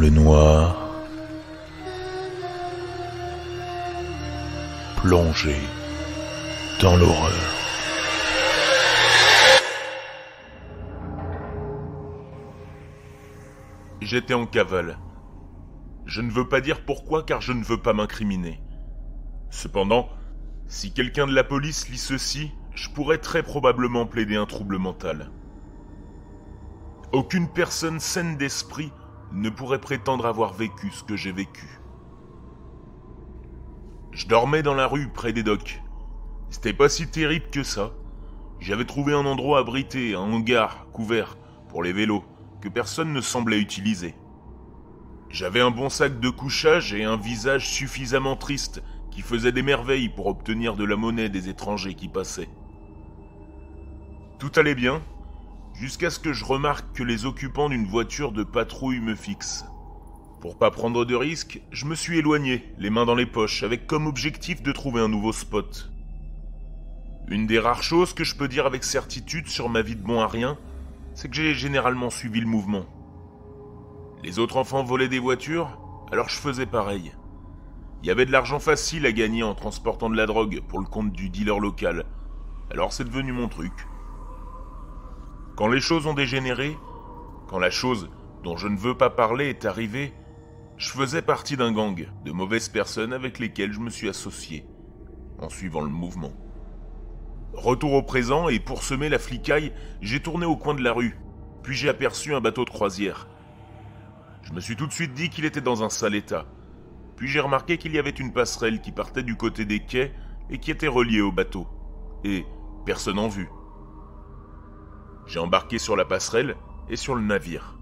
le noir, plongé dans l'horreur. J'étais en cavale. Je ne veux pas dire pourquoi car je ne veux pas m'incriminer. Cependant, si quelqu'un de la police lit ceci, je pourrais très probablement plaider un trouble mental. Aucune personne saine d'esprit ne pourrait prétendre avoir vécu ce que j'ai vécu. Je dormais dans la rue près des docks. C'était pas si terrible que ça. J'avais trouvé un endroit abrité, un hangar couvert pour les vélos que personne ne semblait utiliser. J'avais un bon sac de couchage et un visage suffisamment triste qui faisait des merveilles pour obtenir de la monnaie des étrangers qui passaient. Tout allait bien, jusqu'à ce que je remarque que les occupants d'une voiture de patrouille me fixent. Pour pas prendre de risques, je me suis éloigné, les mains dans les poches, avec comme objectif de trouver un nouveau spot. Une des rares choses que je peux dire avec certitude sur ma vie de bon à rien, c'est que j'ai généralement suivi le mouvement. Les autres enfants volaient des voitures, alors je faisais pareil. Il y avait de l'argent facile à gagner en transportant de la drogue pour le compte du dealer local, alors c'est devenu mon truc. Quand les choses ont dégénéré, quand la chose dont je ne veux pas parler est arrivée, je faisais partie d'un gang de mauvaises personnes avec lesquelles je me suis associé, en suivant le mouvement. Retour au présent, et pour semer la flicaille, j'ai tourné au coin de la rue, puis j'ai aperçu un bateau de croisière. Je me suis tout de suite dit qu'il était dans un sale état, puis j'ai remarqué qu'il y avait une passerelle qui partait du côté des quais et qui était reliée au bateau, et personne en vue. J'ai embarqué sur la passerelle et sur le navire.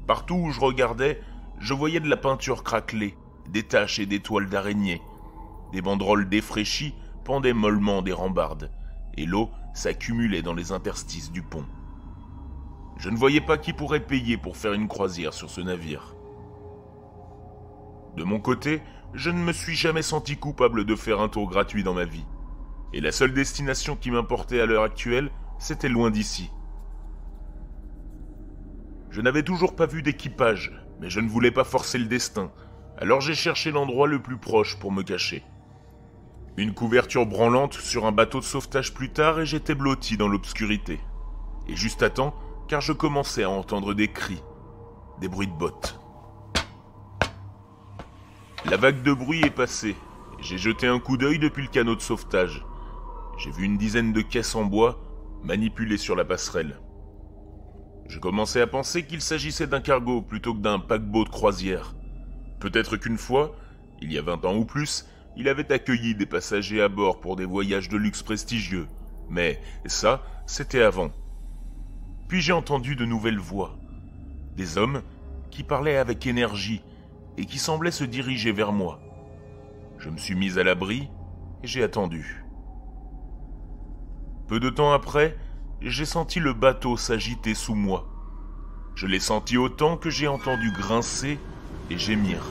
Partout où je regardais, je voyais de la peinture craquelée, des taches et des toiles d'araignée. Des banderoles défraîchies pendaient mollement des rambardes, et l'eau s'accumulait dans les interstices du pont. Je ne voyais pas qui pourrait payer pour faire une croisière sur ce navire. De mon côté, je ne me suis jamais senti coupable de faire un tour gratuit dans ma vie. Et la seule destination qui m'importait à l'heure actuelle, c'était loin d'ici. Je n'avais toujours pas vu d'équipage, mais je ne voulais pas forcer le destin, alors j'ai cherché l'endroit le plus proche pour me cacher. Une couverture branlante sur un bateau de sauvetage plus tard et j'étais blotti dans l'obscurité. Et juste à temps, car je commençais à entendre des cris, des bruits de bottes. La vague de bruit est passée. J'ai jeté un coup d'œil depuis le canot de sauvetage. J'ai vu une dizaine de caisses en bois manipulées sur la passerelle. Je commençais à penser qu'il s'agissait d'un cargo plutôt que d'un paquebot de croisière. Peut-être qu'une fois, il y a 20 ans ou plus, il avait accueilli des passagers à bord pour des voyages de luxe prestigieux. Mais ça, c'était avant. Puis j'ai entendu de nouvelles voix. Des hommes qui parlaient avec énergie et qui semblaient se diriger vers moi. Je me suis mis à l'abri et j'ai attendu. Peu de temps après, j'ai senti le bateau s'agiter sous moi. Je l'ai senti autant que j'ai entendu grincer et gémir.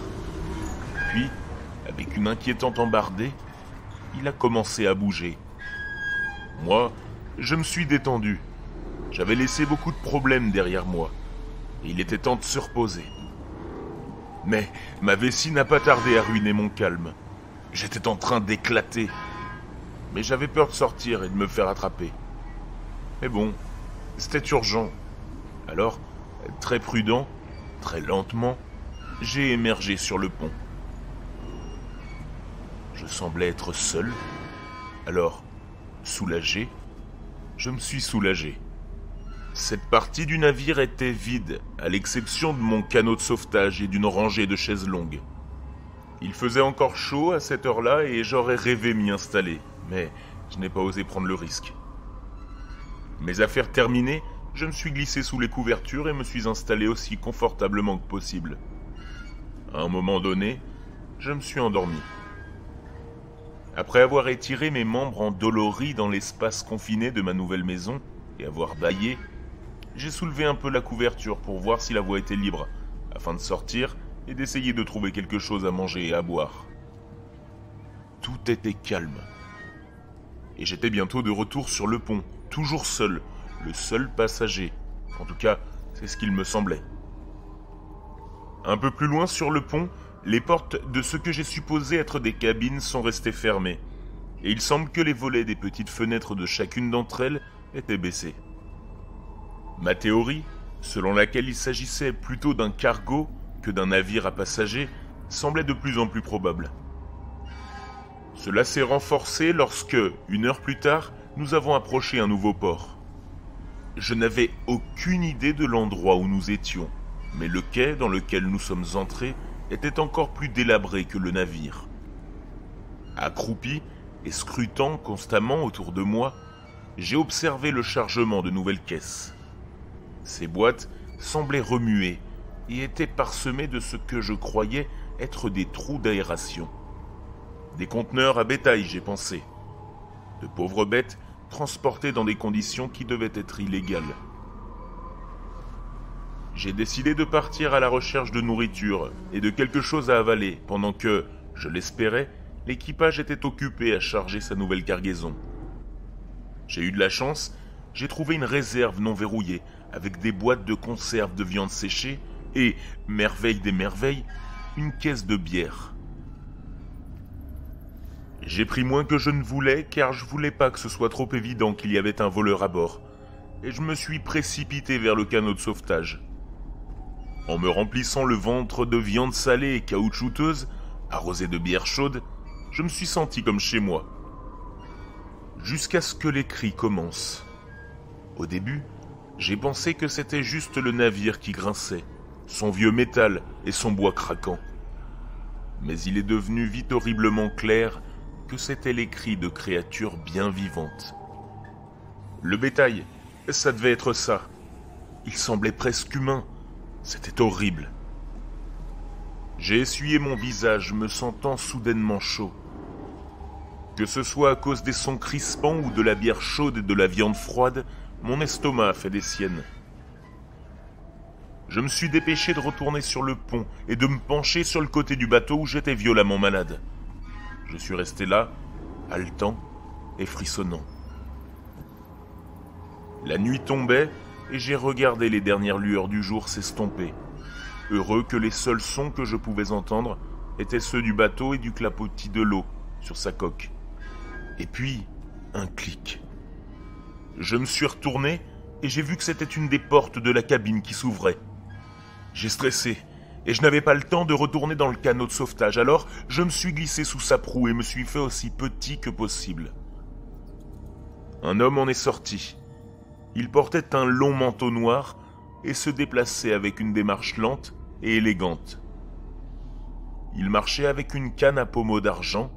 Puis, avec une inquiétante embardée, il a commencé à bouger. Moi, je me suis détendu. J'avais laissé beaucoup de problèmes derrière moi, et il était temps de se reposer. Mais ma vessie n'a pas tardé à ruiner mon calme. J'étais en train d'éclater. Mais j'avais peur de sortir et de me faire attraper. Mais bon, c'était urgent. Alors, très prudent, très lentement, j'ai émergé sur le pont. Je semblais être seul. Alors, soulagé, je me suis soulagé. Cette partie du navire était vide, à l'exception de mon canot de sauvetage et d'une rangée de chaises longues. Il faisait encore chaud à cette heure-là et j'aurais rêvé m'y installer, mais je n'ai pas osé prendre le risque. Mes affaires terminées, je me suis glissé sous les couvertures et me suis installé aussi confortablement que possible. À un moment donné, je me suis endormi. Après avoir étiré mes membres endoloris dans l'espace confiné de ma nouvelle maison et avoir bâillé, j'ai soulevé un peu la couverture pour voir si la voie était libre, afin de sortir et d'essayer de trouver quelque chose à manger et à boire. Tout était calme. Et j'étais bientôt de retour sur le pont, toujours seul, le seul passager. En tout cas, c'est ce qu'il me semblait. Un peu plus loin sur le pont, les portes de ce que j'ai supposé être des cabines sont restées fermées, et il semble que les volets des petites fenêtres de chacune d'entre elles étaient baissés. Ma théorie, selon laquelle il s'agissait plutôt d'un cargo que d'un navire à passagers, semblait de plus en plus probable. Cela s'est renforcé lorsque, 1 heure plus tard, nous avons approché un nouveau port. Je n'avais aucune idée de l'endroit où nous étions, mais le quai dans lequel nous sommes entrés était encore plus délabré que le navire. Accroupi et scrutant constamment autour de moi, j'ai observé le chargement de nouvelles caisses. Ces boîtes semblaient remuer et étaient parsemées de ce que je croyais être des trous d'aération. Des conteneurs à bétail, j'ai pensé. De pauvres bêtes transportées dans des conditions qui devaient être illégales. J'ai décidé de partir à la recherche de nourriture et de quelque chose à avaler, pendant que, je l'espérais, l'équipage était occupé à charger sa nouvelle cargaison. J'ai eu de la chance, j'ai trouvé une réserve non verrouillée, avec des boîtes de conserve de viande séchée et, merveille des merveilles, une caisse de bière. J'ai pris moins que je ne voulais, car je voulais pas que ce soit trop évident qu'il y avait un voleur à bord, et je me suis précipité vers le canot de sauvetage. En me remplissant le ventre de viande salée et caoutchouteuse, arrosée de bière chaude, je me suis senti comme chez moi. Jusqu'à ce que les cris commencent. Au début, j'ai pensé que c'était juste le navire qui grinçait, son vieux métal et son bois craquant. Mais il est devenu vite horriblement clair que c'étaient les cris de créatures bien vivantes. Le bétail, ça devait être ça. Il semblait presque humain. C'était horrible. J'ai essuyé mon visage, me sentant soudainement chaud. Que ce soit à cause des sons crispants ou de la bière chaude et de la viande froide, mon estomac a fait des siennes. Je me suis dépêché de retourner sur le pont et de me pencher sur le côté du bateau où j'étais violemment malade. Je suis resté là, haletant et frissonnant. La nuit tombait et j'ai regardé les dernières lueurs du jour s'estomper, heureux que les seuls sons que je pouvais entendre étaient ceux du bateau et du clapotis de l'eau sur sa coque. Et puis, un clic. Je me suis retourné et j'ai vu que c'était une des portes de la cabine qui s'ouvrait. J'ai stressé et je n'avais pas le temps de retourner dans le canot de sauvetage, alors je me suis glissé sous sa proue et me suis fait aussi petit que possible. Un homme en est sorti. Il portait un long manteau noir et se déplaçait avec une démarche lente et élégante. Il marchait avec une canne à pommeau d'argent,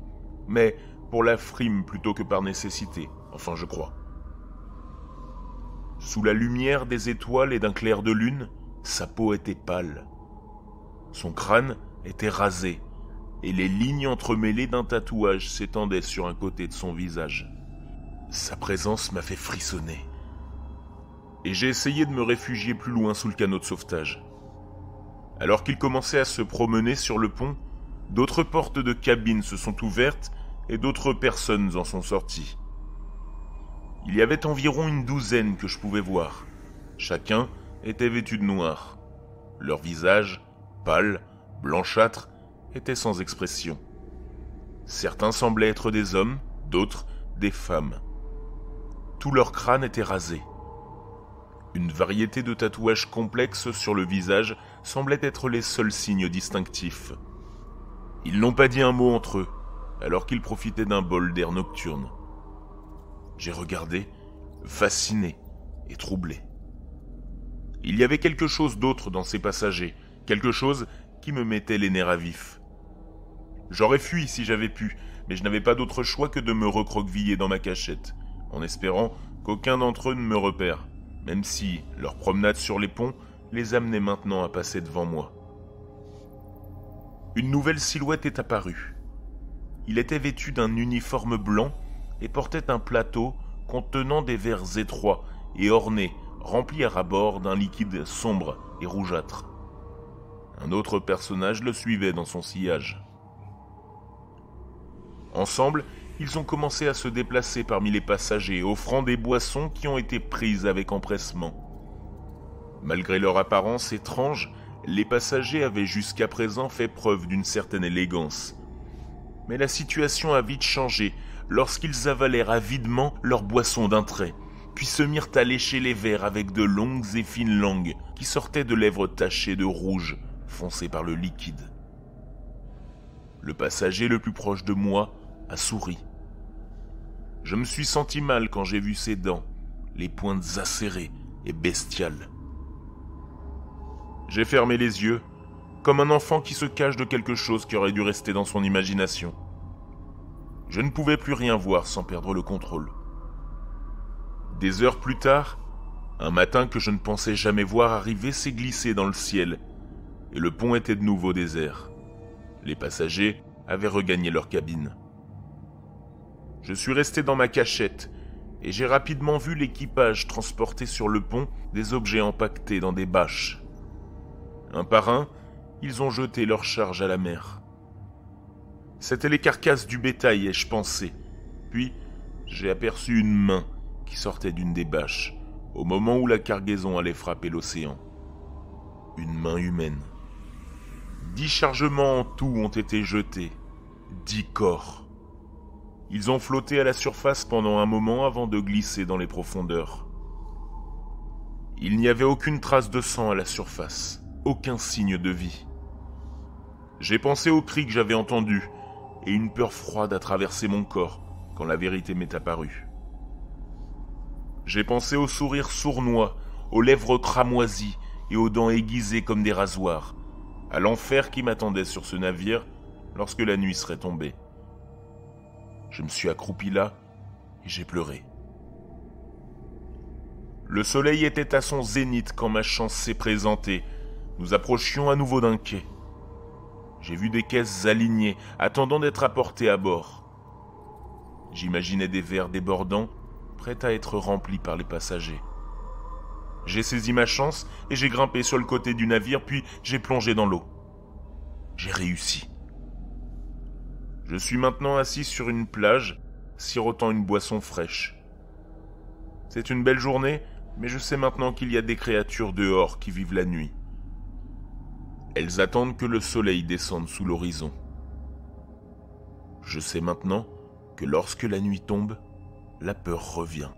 mais pour la frime plutôt que par nécessité, enfin je crois. Sous la lumière des étoiles et d'un clair de lune, sa peau était pâle. Son crâne était rasé, et les lignes entremêlées d'un tatouage s'étendaient sur un côté de son visage. Sa présence m'a fait frissonner. Et j'ai essayé de me réfugier plus loin sous le canot de sauvetage. Alors qu'il commençait à se promener sur le pont, d'autres portes de cabine se sont ouvertes et d'autres personnes en sont sorties. Il y avait environ une douzaine que je pouvais voir. Chacun était vêtu de noir. Leur visage, pâle, blanchâtre, était sans expression. Certains semblaient être des hommes, d'autres des femmes. Tout leur crâne était rasé. Une variété de tatouages complexes sur le visage semblaient être les seuls signes distinctifs. Ils n'ont pas dit un mot entre eux, alors qu'ils profitaient d'un bol d'air nocturne. J'ai regardé, fasciné et troublé. Il y avait quelque chose d'autre dans ces passagers, quelque chose qui me mettait les nerfs à vif. J'aurais fui si j'avais pu, mais je n'avais pas d'autre choix que de me recroqueviller dans ma cachette, en espérant qu'aucun d'entre eux ne me repère, même si leur promenade sur les ponts les amenait maintenant à passer devant moi. Une nouvelle silhouette est apparue. Il était vêtu d'un uniforme blanc et portait un plateau contenant des verres étroits et ornés, remplis à ras-bord d'un liquide sombre et rougeâtre. Un autre personnage le suivait dans son sillage. Ensemble, ils ont commencé à se déplacer parmi les passagers, offrant des boissons qui ont été prises avec empressement. Malgré leur apparence étrange, Les passagers avaient jusqu'à présent fait preuve d'une certaine élégance. Mais la situation a vite changé lorsqu'ils avalèrent avidement leur boisson d'un trait, puis se mirent à lécher les verres avec de longues et fines langues qui sortaient de lèvres tachées de rouge, foncé par le liquide. Le passager le plus proche de moi a souri. Je me suis senti mal quand j'ai vu ses dents, les pointes acérées et bestiales. J'ai fermé les yeux, comme un enfant qui se cache de quelque chose qui aurait dû rester dans son imagination. Je ne pouvais plus rien voir sans perdre le contrôle. Des heures plus tard, un matin que je ne pensais jamais voir arriver s'est glissé dans le ciel, et le pont était de nouveau désert. Les passagers avaient regagné leur cabine. Je suis resté dans ma cachette, et j'ai rapidement vu l'équipage transporter sur le pont des objets empaquetés dans des bâches. Un par un, ils ont jeté leur charge à la mer. C'étaient les carcasses du bétail, ai-je pensé. Puis, j'ai aperçu une main qui sortait d'une des bâches, au moment où la cargaison allait frapper l'océan. Une main humaine. 10 chargements en tout ont été jetés. 10 corps. Ils ont flotté à la surface pendant un moment avant de glisser dans les profondeurs. Il n'y avait aucune trace de sang à la surface, aucun signe de vie. J'ai pensé aux cris que j'avais entendus, et une peur froide a traversé mon corps quand la vérité m'est apparue. J'ai pensé au sourire sournois, aux lèvres cramoisies et aux dents aiguisées comme des rasoirs, à l'enfer qui m'attendait sur ce navire lorsque la nuit serait tombée. Je me suis accroupi là et j'ai pleuré. Le soleil était à son zénith quand ma chance s'est présentée. Nous approchions à nouveau d'un quai. J'ai vu des caisses alignées, attendant d'être apportées à bord. J'imaginais des verres débordants, prêts à être remplis par les passagers. J'ai saisi ma chance et j'ai grimpé sur le côté du navire, puis j'ai plongé dans l'eau. J'ai réussi. Je suis maintenant assis sur une plage, sirotant une boisson fraîche. C'est une belle journée, mais je sais maintenant qu'il y a des créatures dehors qui vivent la nuit. Elles attendent que le soleil descende sous l'horizon. Je sais maintenant que lorsque la nuit tombe, la peur revient.